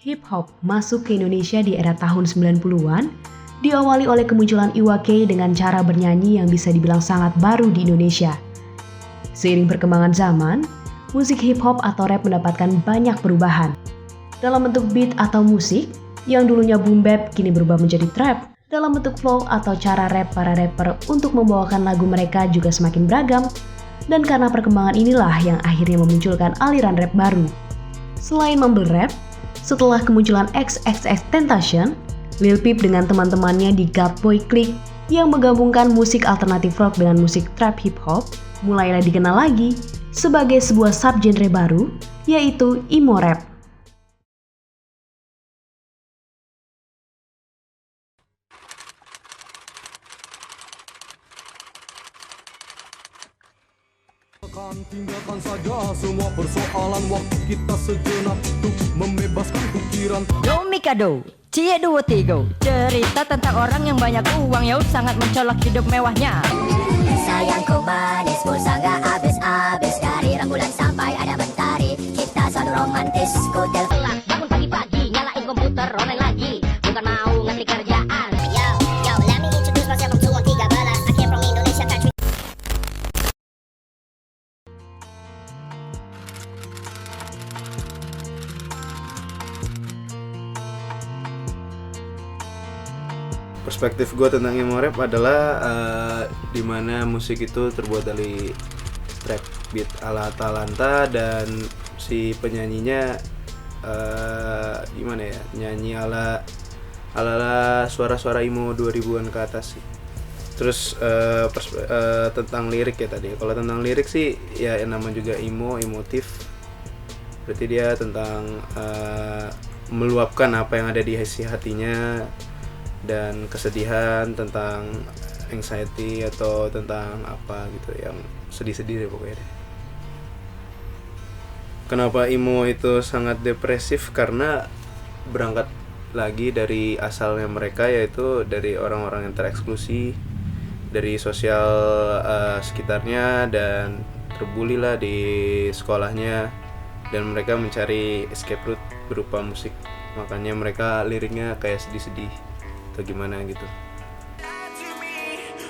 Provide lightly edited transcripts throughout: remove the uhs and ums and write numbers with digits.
Hip hop masuk ke Indonesia di era tahun 90-an, diawali oleh kemunculan Iwa-K dengan cara bernyanyi yang bisa dibilang sangat baru di Indonesia. Seiring perkembangan zaman, musik hip hop atau rap mendapatkan banyak perubahan. Dalam bentuk beat atau musik, yang dulunya boom bap kini berubah menjadi trap. Dalam bentuk flow atau cara rap para rapper untuk membawakan lagu mereka juga semakin beragam. Dan karena perkembangan inilah yang akhirnya memunculkan aliran rap baru. Selain mumble rap, setelah kemunculan XXXTentacion, Lil Peep dengan teman-temannya di God Boy Clique yang menggabungkan musik alternatif rock dengan musik trap hip hop, mulailah dikenal lagi sebagai sebuah subgenre baru, yaitu emo rap. Tinggalkan saja semua persoalan, waktu kita sejenak untuk membebaskan pikiran. Yo Mikado, Cie Duo Tigo, cerita tentang orang yang banyak uang, ya sangat mencolok hidup mewahnya. Sayangku manis, pulsa gak habis-habis, dari rembulan sampai ada mentari, kita selalu romantis. Kutel telat, bangun pagi-pagi, nyalain komputer, online lagi, bukan mau ngetik kerjaan. Yo, let me introduce myself, I'm 2113, I came from Indonesia country. Perspektif gue tentang emo rap adalah dimana musik itu terbuat dari trap beat ala Atalanta dan si penyanyinya gimana ya, nyanyi ala suara-suara emo 2000-an ke atas sih. Terus tentang lirik ya tadi. Kalau tentang lirik sih ya yang nama juga emotif. Berarti dia tentang meluapkan apa yang ada di isi hatinya dan kesedihan, tentang anxiety atau tentang apa gitu yang sedih-sedih deh pokoknya deh. Kenapa emo itu sangat depresif? Karena berangkat lagi dari asalnya mereka, yaitu dari orang-orang yang tereksklusi dari sosial sekitarnya dan terbully lah di sekolahnya, dan mereka mencari escape route berupa musik. Makanya mereka liriknya kayak sedih-sedih atau gimana gitu.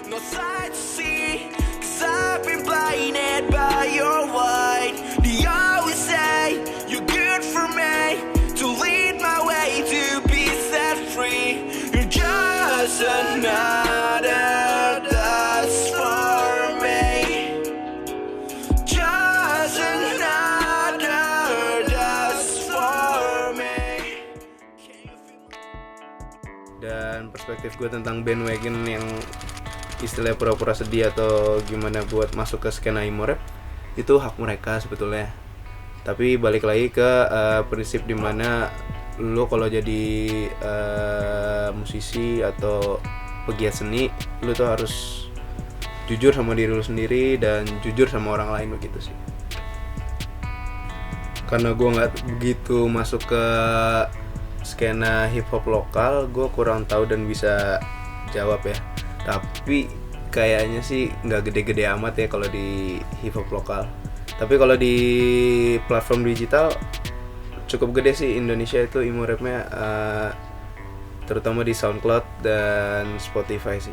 No sight to see, 'cause I've been blinded by your light. They always say you're good for me, to lead my way to be set free. You're just another dust for me, just another dust for me. Dan perspektif gue tentang bandwagon yang istilah pura-pura sedih atau gimana buat masuk ke skena emo rap, itu hak mereka sebetulnya. Tapi balik lagi ke prinsip dimana lo kalau jadi musisi atau pegiat seni, lo tuh harus jujur sama diri lo sendiri dan jujur sama orang lain, begitu sih. Karena gue nggak begitu masuk ke skena hip hop lokal, gue kurang tahu dan bisa jawab ya. Tapi kayaknya sih nggak gede-gede amat ya kalau di hip hop lokal. Tapi kalau di platform digital cukup gede sih Indonesia itu emo rapnya, terutama di SoundCloud dan Spotify sih.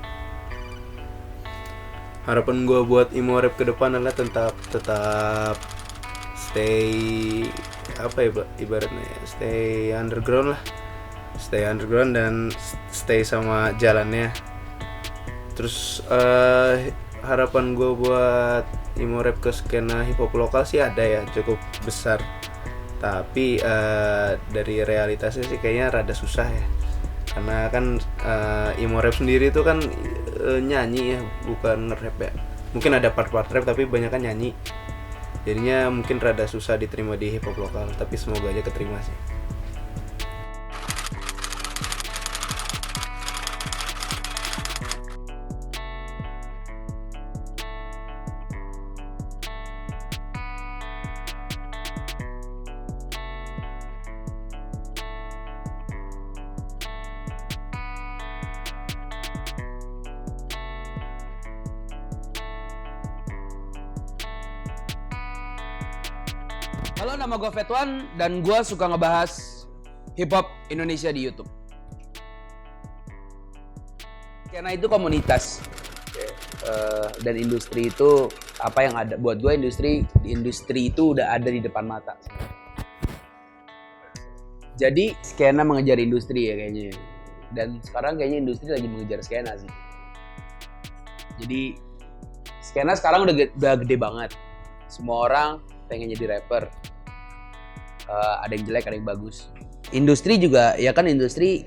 Harapan gue buat emo rap ke depan adalah tetap stay apa ya ibaratnya, stay underground dan stay sama jalannya. Terus harapan gue buat emo rap ke skena hip hop lokal sih ada ya, cukup besar. Tapi dari realitasnya sih kayaknya rada susah ya. Karena kan emo rap sendiri itu kan nyanyi ya, bukan nge-rap ya. Mungkin ada part-part rap tapi banyak kan nyanyi. Jadinya mungkin rada susah diterima di hip hop lokal, tapi semoga aja keterima sih. Halo, nama gue Fetwan dan gue suka ngebahas hip hop Indonesia di YouTube. Karena itu komunitas dan industri itu apa yang ada. Buat gue industri itu udah ada di depan mata. Jadi skena mengejar industri ya kayaknya. Dan sekarang kayaknya industri lagi mengejar skena sih. Jadi skena sekarang udah gede banget. Semua orang pengen jadi rapper. Ada yang jelek, ada yang bagus. Industri juga, ya kan industri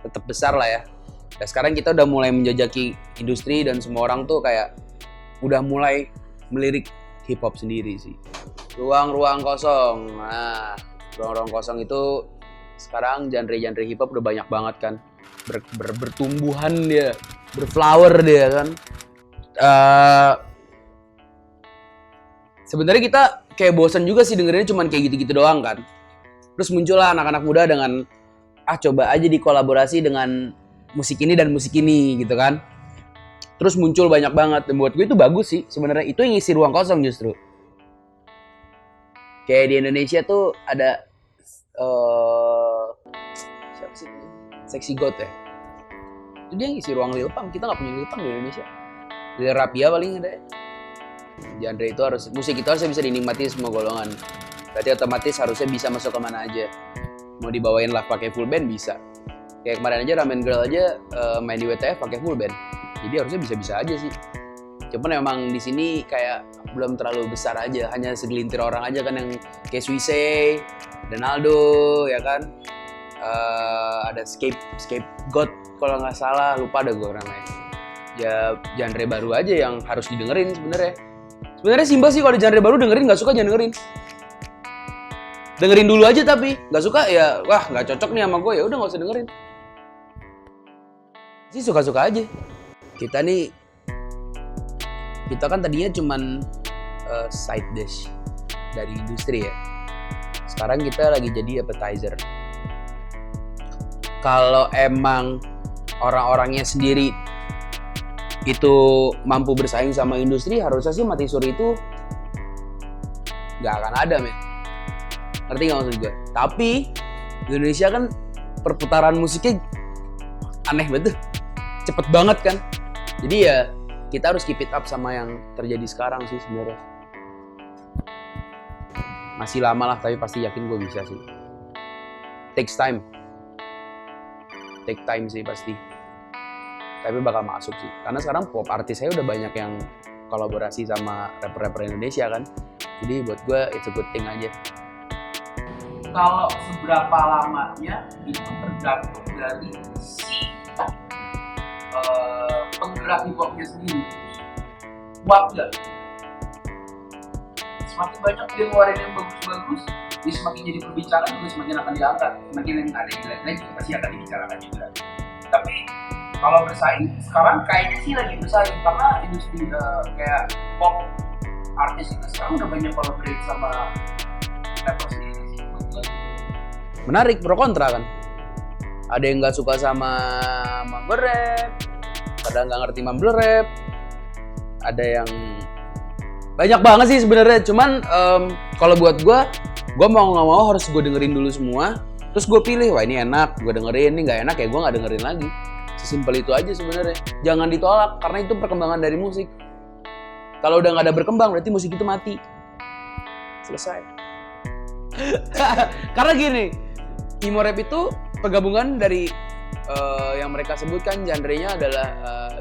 tetap besar lah ya. Dan sekarang kita udah mulai menjajaki industri dan semua orang tuh kayak udah mulai melirik hip hop sendiri sih. Ruang-ruang kosong. Nah, ruang-ruang kosong itu sekarang genre-genre hip hop udah banyak banget kan. Bertumbuhan dia, berflower dia kan. Sebenarnya kita kayak bosan juga sih dengerinnya cuman kayak gitu-gitu doang kan. Terus muncullah anak-anak muda dengan coba aja dikolaborasi dengan musik ini dan musik ini gitu kan. Terus muncul banyak banget dan buat gue itu bagus sih sebenarnya. Itu yang ngisi ruang kosong justru. Kayak di Indonesia tuh ada siapa sih? Sexy God ya. Itu dia ngisi ruang Lil Pump. Kita nggak punya Lil Pump di Indonesia. Lil Rapia paling ada. Genre itu harus, musik itu harusnya bisa dinikmati semua golongan. Berarti otomatis harusnya bisa masuk ke mana aja. Mau dibawain lah pakai full band bisa. Kayak kemarin aja Ramen Girl aja main di WTF pakai full band. Jadi harusnya bisa-bisa aja sih. Cuman memang di sini kayak belum terlalu besar aja. Hanya segelintir orang aja kan yang kayak Suisse, Donaldo, ya kan. Ada Scapegoat kalau nggak salah, lupa ada gue namanya. Ya genre baru aja yang harus didengerin sebenarnya. Sebenarnya simpel sih, kalau genre baru dengerin, nggak suka jangan dengerin. Dengerin dulu aja tapi nggak suka ya wah nggak cocok nih sama gue, ya udah nggak usah dengerin. Sih suka-suka aja. Kita kan tadinya cuman side dish dari industri ya. Sekarang kita lagi jadi appetizer. Kalau emang orang-orangnya sendiri itu mampu bersaing sama industri, harusnya sih Mati Suri itu nggak akan ada, men. Ngerti nggak maksud gue? Tapi di Indonesia kan perputaran musiknya aneh banget, cepet banget kan. Jadi ya kita harus keep it up sama yang terjadi sekarang sih sebenarnya. Masih lama lah, tapi pasti yakin gue bisa sih. Take time sih pasti. Tapi bakal masuk sih. Karena sekarang pop artis saya udah banyak yang kolaborasi sama rapper-rapper Indonesia kan. Jadi buat gue it's a good thing aja. Kalau seberapa lamanya itu tergantung dari si penggerak hip hopnya sendiri. Kuat gak? Semakin banyak dia ngeluarin yang bagus-bagus, dia semakin jadi perbincangan juga semakin akan diangkat. Semakin yang ada yang jelek-jelek juga pasti akan dibicarakan juga. Tapi kalau bersaing, sekarang kayaknya sih lagi bersaing karena industri kayak pop artis itu sekarang udah banyak collaborate sama rapper sendiri sih. Menarik, pro kontra kan. Ada yang nggak suka sama mumble rap, ada nggak ngerti mumble rap, ada yang banyak banget sih sebenarnya. Cuman kalau buat gue mau nggak mau harus gue dengerin dulu semua, terus gue pilih, wah ini enak, gue dengerin, ini nggak enak ya gue nggak dengerin lagi. Sesimpel itu aja sebenarnya. Jangan ditolak karena itu perkembangan dari musik. Kalau udah nggak ada berkembang berarti musik itu mati. Selesai. Karena gini, emo rap itu penggabungan dari yang mereka sebutkan genre-nya adalah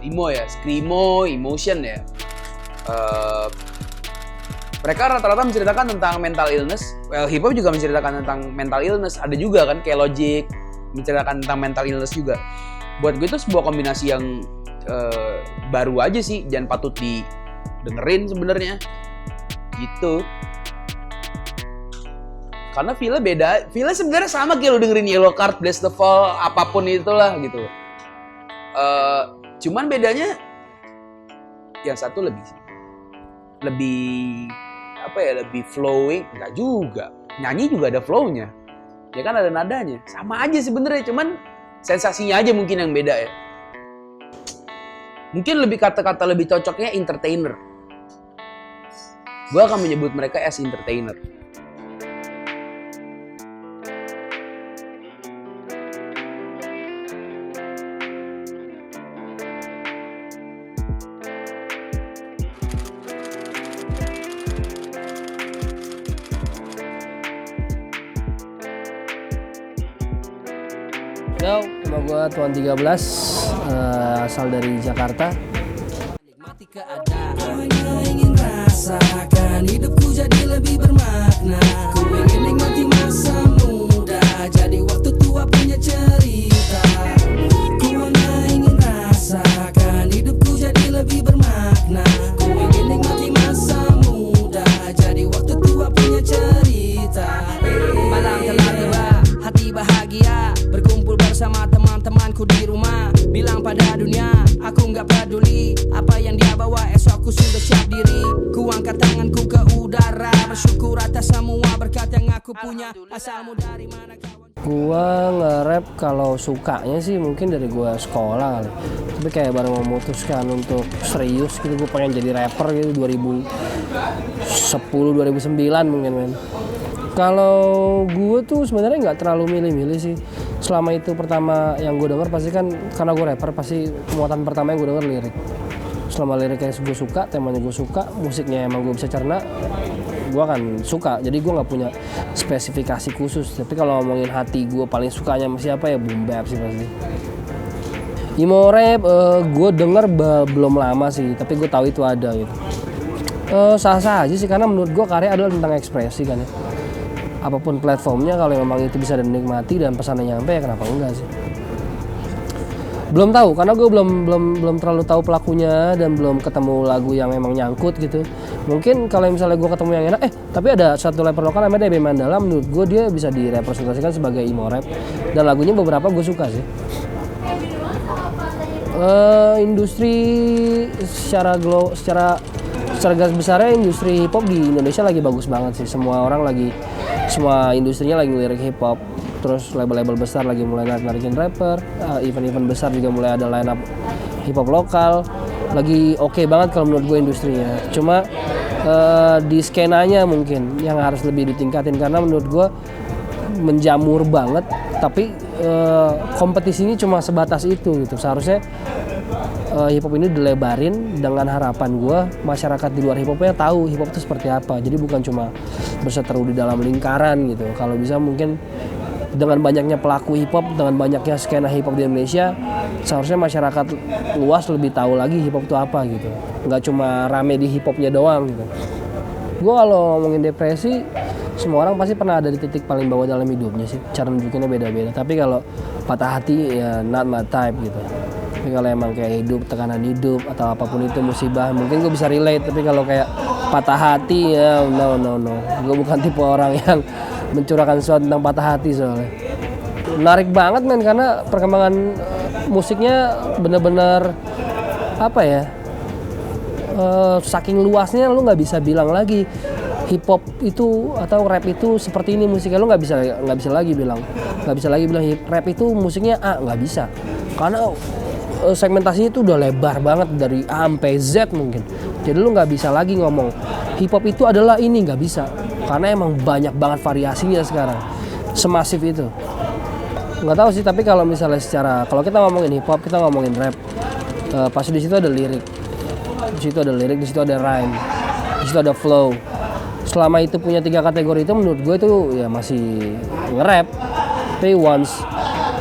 emo ya, screamo, emotion ya. Mereka rata-rata menceritakan tentang mental illness. Well, hip hop juga menceritakan tentang mental illness. Ada juga kan kayak Logic menceritakan tentang mental illness juga. Buat gue itu sebuah kombinasi yang baru aja sih, jangan patut didengerin sebenarnya. Gitu. Karena feel-nya beda. Feel-nya sebenarnya sama kayak lo dengerin Yellow Card, Bless the Fall, apapun itulah gitu. Cuman bedanya yang satu lebih apa ya, lebih flowing. Enggak juga. Nyanyi juga ada flow-nya. Ya kan ada nadanya. Sama aja sebenarnya, cuman sensasinya aja mungkin yang beda ya. Mungkin lebih kata-kata lebih cocoknya entertainer. Gue akan menyebut mereka as entertainer. Yo, nama gue Tuan 13, asal dari Jakarta. Nikmati keadaan. Hanya ingin rasakan hidupku jadi lebih bermakna. Ku ingin nikmati masa muda, jadi waktu tua punya cerita. Ku hanya ingin rasakan hidupku jadi lebih bermakna. Ku ingin nikmati masa muda, jadi waktu tua punya cerita. Malam telah tiba, hati bahagia, berkumpul bersama teman-temanku di rumah. Bilang pada dunia, aku nggak peduli apa yang dia bawa, esok aku sudah siap diri. Ku angkat tanganku ke udara, bersyukur atas semua berkat yang aku punya. Asalmu dari mana kawan? Gua nge-rap kalau sukanya sih mungkin dari gua sekolah kali. Tapi kayak baru memutuskan untuk serius gitu, gue pengen jadi rapper gitu 2010 2009 mungkin men. Kalau gue tuh sebenarnya nggak terlalu milih-milih sih. Selama itu pertama yang gue denger pasti kan, karena gue rapper pasti muatan pertama yang gue denger lirik. Selama liriknya gue suka, temanya gue suka, musiknya emang gue bisa cerna, gue akan suka. Jadi gue nggak punya spesifikasi khusus. Tapi kalau ngomongin hati gue paling sukanya siapa ya, boom bap sih pasti. Emo rap gue denger belum lama sih, tapi gue tahu itu ada gitu. Sah-sah aja sih, karena menurut gue karya adalah tentang ekspresi kan ya. Apapun platformnya, kalau memang itu bisa dinikmati dan pesannya nyampe ya kenapa enggak sih. Belum tahu karena gue belum terlalu tahu pelakunya dan belum ketemu lagu yang memang nyangkut gitu. Mungkin kalau misalnya gue ketemu yang enak, tapi ada satu rapper lokal namanya DB Mandala, menurut gue dia bisa direpresentasikan sebagai emo rap dan lagunya beberapa gue suka sih. Industri secara garis besarnya industri hip hop di Indonesia lagi bagus banget sih. Semua industrinya lagi ngelirik hip hop. Terus label-label besar lagi mulai narikin rapper, event-event besar juga mulai ada line up hip hop lokal. Lagi oke banget kalau menurut gue industrinya. Cuma di skenanya mungkin yang harus lebih ditingkatin, karena menurut gue menjamur banget. Tapi kompetisinya cuma sebatas itu gitu. Seharusnya hip hop ini dilebarin dengan harapan gue masyarakat di luar hip hopnya tahu hip hop itu seperti apa. Jadi bukan cuma berseteru di dalam lingkaran gitu. Kalau bisa mungkin dengan banyaknya pelaku hip hop, dengan banyaknya skena hip hop di Indonesia, seharusnya masyarakat luas lebih tahu lagi hip hop itu apa gitu. Nggak cuma rame di hip hopnya doang gitu. Gue kalau ngomongin depresi, semua orang pasti pernah ada di titik paling bawah dalam hidupnya sih. Cara nunjukinnya beda-beda. Tapi kalau patah hati ya not my type gitu. Tapi kalau emang kayak hidup, tekanan hidup atau apapun itu musibah, mungkin gue bisa relate. Tapi kalau kayak patah hati ya no. Gue bukan tipe orang yang mencurahkan sesuatu tentang patah hati soalnya. Menarik banget men, karena perkembangan musiknya bener-bener apa ya, saking luasnya lu nggak bisa bilang lagi hip hop itu atau rap itu seperti ini musiknya. Lu nggak bisa lagi bilang rap itu musiknya A, nggak bisa, karena segmentasinya itu udah lebar banget dari A sampai Z mungkin. Jadi lu nggak bisa lagi ngomong hip hop itu adalah ini, nggak bisa, karena emang banyak banget variasinya sekarang, semasif itu. Nggak tahu sih, tapi kalau misalnya kalau kita ngomongin hip hop, kita ngomongin rap, pasti di situ ada lirik, di situ ada rhyme, di situ ada flow. Selama itu punya 3 kategori itu, menurut gue itu ya masih nge-rap. Tapi once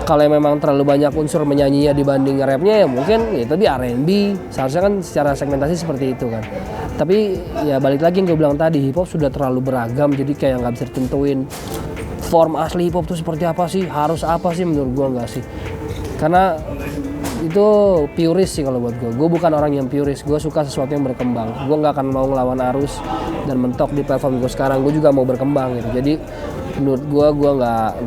kalau memang terlalu banyak unsur menyanyinya dibanding nge-rapnya, ya mungkin ya itu di R&B. Seharusnya kan secara segmentasi seperti itu kan. Tapi ya balik lagi yang gue bilang tadi, hip hop sudah terlalu beragam, jadi kayak nggak bisa ditentuin form asli hip hop itu seperti apa sih, harus apa sih, menurut gue nggak sih. Karena itu purist sih kalau buat gue. Gue bukan orang yang purist, gue suka sesuatu yang berkembang. Gue nggak akan mau ngelawan arus dan mentok di platform gue sekarang. Gue juga mau berkembang gitu. Jadi menurut gue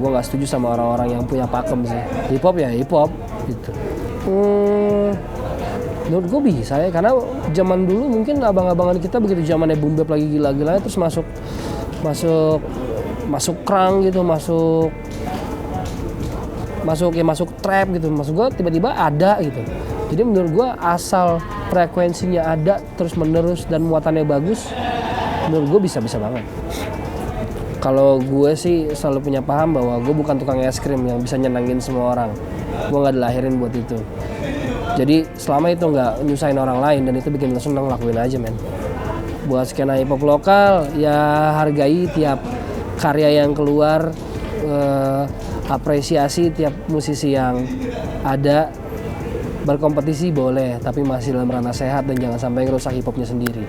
nggak setuju sama orang-orang yang punya pakem sih. Hip hop ya hip hop gitu. Menurut gue bisa ya, karena zaman dulu mungkin abang-abangan kita begitu zamannya boom bap lagi gila-gilanya, terus masuk krang gitu, masuk trap gitu. Maksud gue tiba-tiba ada gitu. Jadi menurut gue asal frekuensinya ada terus menerus dan muatannya bagus, menurut gue bisa banget. Kalau gue sih selalu punya paham bahwa gue bukan tukang es krim yang bisa nyenangin semua orang. Gue nggak dilahirin buat itu. Jadi selama itu nggak nyusahin orang lain dan itu bikin lo seneng, lakuin aja men. Buat skena hip hop lokal ya hargai tiap karya yang keluar apresiasi tiap musisi yang ada, berkompetisi boleh, tapi masih dalam ranah sehat dan jangan sampai ngerusak hip hopnya sendiri.